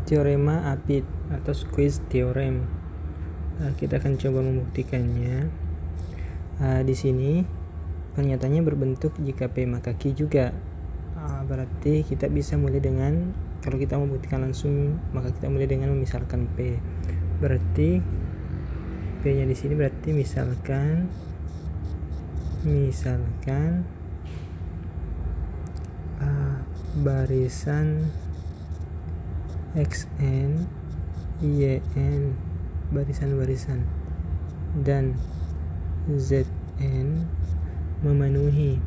teorema Apit atau squeeze theorem. Kita akan coba membuktikannya. Di sini pernyataannya berbentuk jika P maka Q juga. Berarti kita bisa mulai dengan, kalau kita membuktikan langsung maka kita mulai dengan memisalkan P. Berarti P nya di sini berarti misalkan barisan xn yn barisan-barisan dan zn memenuhi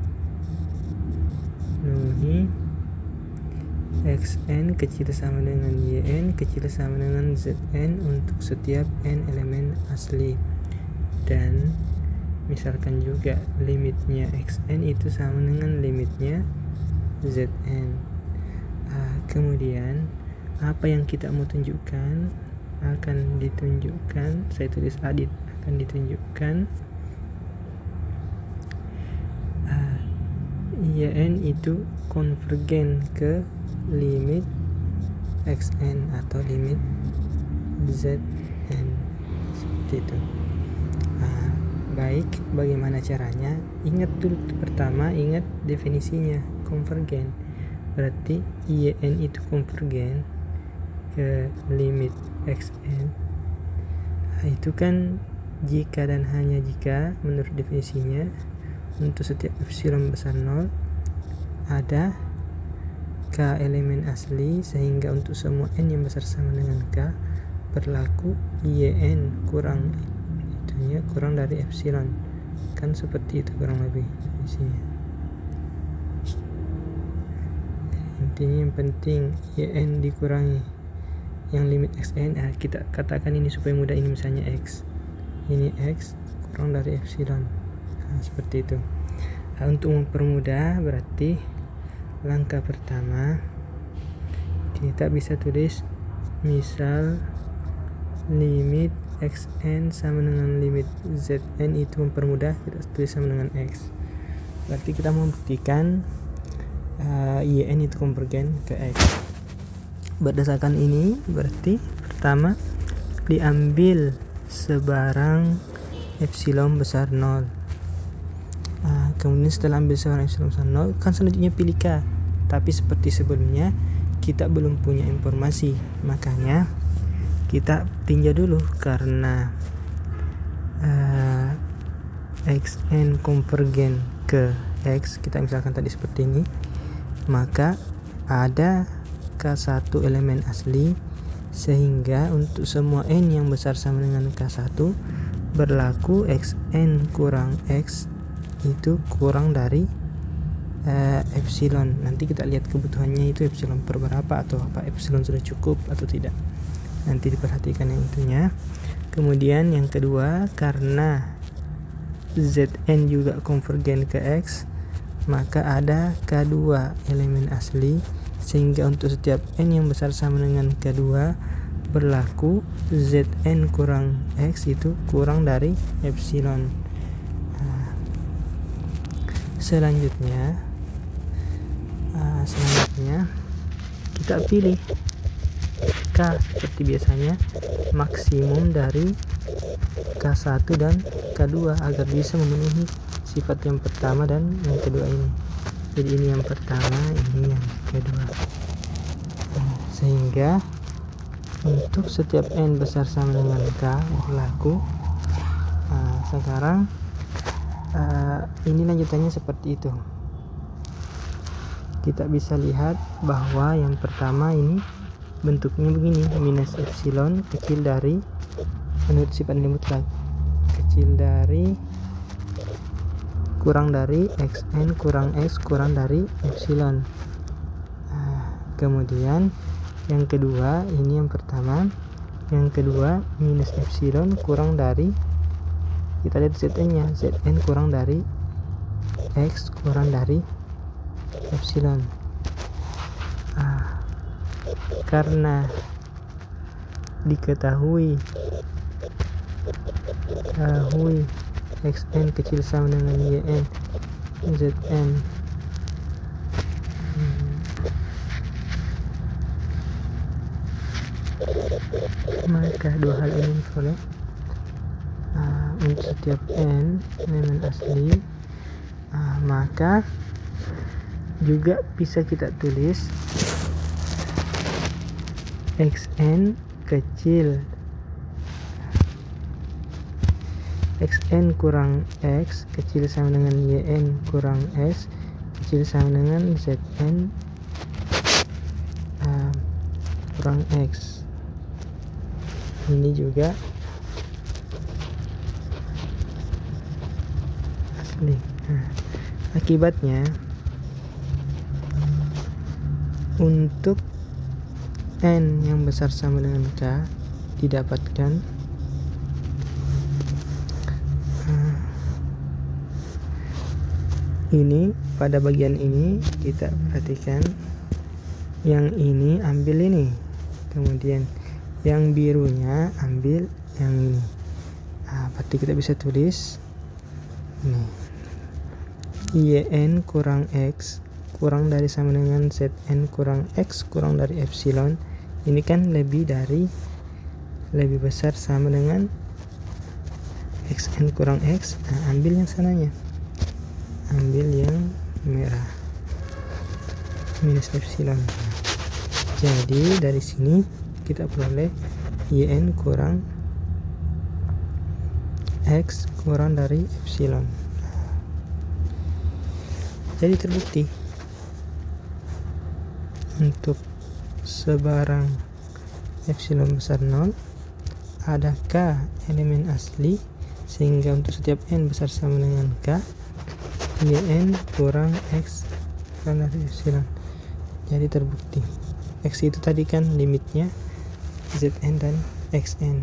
xn kecil sama dengan yn kecil sama dengan zn untuk setiap n elemen asli, dan misalkan juga limitnya xn itu sama dengan limitnya zn. Kemudian apa yang kita mau tunjukkan akan ditunjukkan, saya tulis adit, akan ditunjukkan yn itu konvergen ke limit xn atau limit zn, seperti itu. Baik, bagaimana caranya? Ingat dulu pertama, ingat definisinya, konvergen. Berarti yn itu konvergen ke limit xn. Itu kan jika dan hanya jika menurut definisinya untuk setiap epsilon besar 0 ada k elemen asli, sehingga untuk semua n yang besar sama dengan k berlaku yn kurang itunya kurang dari epsilon, kan seperti itu kurang lebih definisinya. Intinya yang penting yn dikurangi yang limit xn. Kita katakan ini supaya mudah, ini misalnya x, ini x kurang dari epsilon, seperti itu. Untuk mempermudah berarti langkah pertama kita bisa tulis misal limit xn sama dengan limit zn, itu mempermudah kita tulis sama dengan x. Berarti kita membuktikan yn itu konvergen ke x. Berdasarkan ini berarti pertama diambil sebarang epsilon besar 0. Kemudian setelah ambil sebarang epsilon besar 0 kan selanjutnya pilih k, tapi seperti sebelumnya kita belum punya informasi, makanya kita tinjau dulu. Karena xn konvergen ke x, kita misalkan tadi seperti ini, maka ada k1 elemen asli, sehingga untuk semua n yang besar sama dengan k1 berlaku xn kurang x itu kurang dari epsilon. Nanti kita lihat kebutuhannya itu epsilon per berapa, atau apa epsilon sudah cukup atau tidak, nanti diperhatikan yang itunya. Kemudian yang kedua, karena zn juga konvergen ke x, maka ada k2 elemen asli, sehingga untuk setiap n yang besar sama dengan k2 berlaku zn kurang x itu kurang dari epsilon. Selanjutnya kita pilih k seperti biasanya, maksimum dari k1 dan k2 agar bisa memenuhi sifat yang pertama dan yang kedua ini. Jadi ini yang pertama, ini yang kedua. Sehingga untuk setiap n besar sama dengan k berlaku. Sekarang ini lanjutannya seperti itu. Kita bisa lihat bahwa yang pertama ini bentuknya begini, minus epsilon kecil dari menurut sifat nilai mutlak, kecil dari kurang dari xn kurang x kurang dari epsilon. Kemudian yang kedua, ini yang pertama, yang kedua minus epsilon kurang dari, kita lihat zn nya, zn kurang dari x kurang dari epsilon. Karena diketahui xn kecil sama dengan yn, zn maka dua hal ini diperoleh untuk setiap n elemen asli. Maka juga bisa kita tulis xn kecil xn kurang x kecil sama dengan yn kurang s kecil sama dengan zn kurang x. Ini juga asli. Akibatnya untuk n yang besar sama dengan k didapatkan ini. Pada bagian ini kita perhatikan, yang ini ambil ini, kemudian yang birunya ambil yang ini. Berarti kita bisa tulis ini yn kurang x kurang dari sama dengan zn kurang x kurang dari epsilon. Ini kan lebih besar sama dengan xn kurang x. Ambil yang sananya, ambil yang merah minus epsilon. Jadi dari sini kita peroleh yn kurang x kurang dari epsilon. Jadi terbukti untuk sebarang epsilon besar 0 ada k elemen asli, sehingga untuk setiap n besar sama dengan k, yn kurang x kurang dari epsilon. Jadi terbukti. X itu tadi kan limitnya zn dan xn.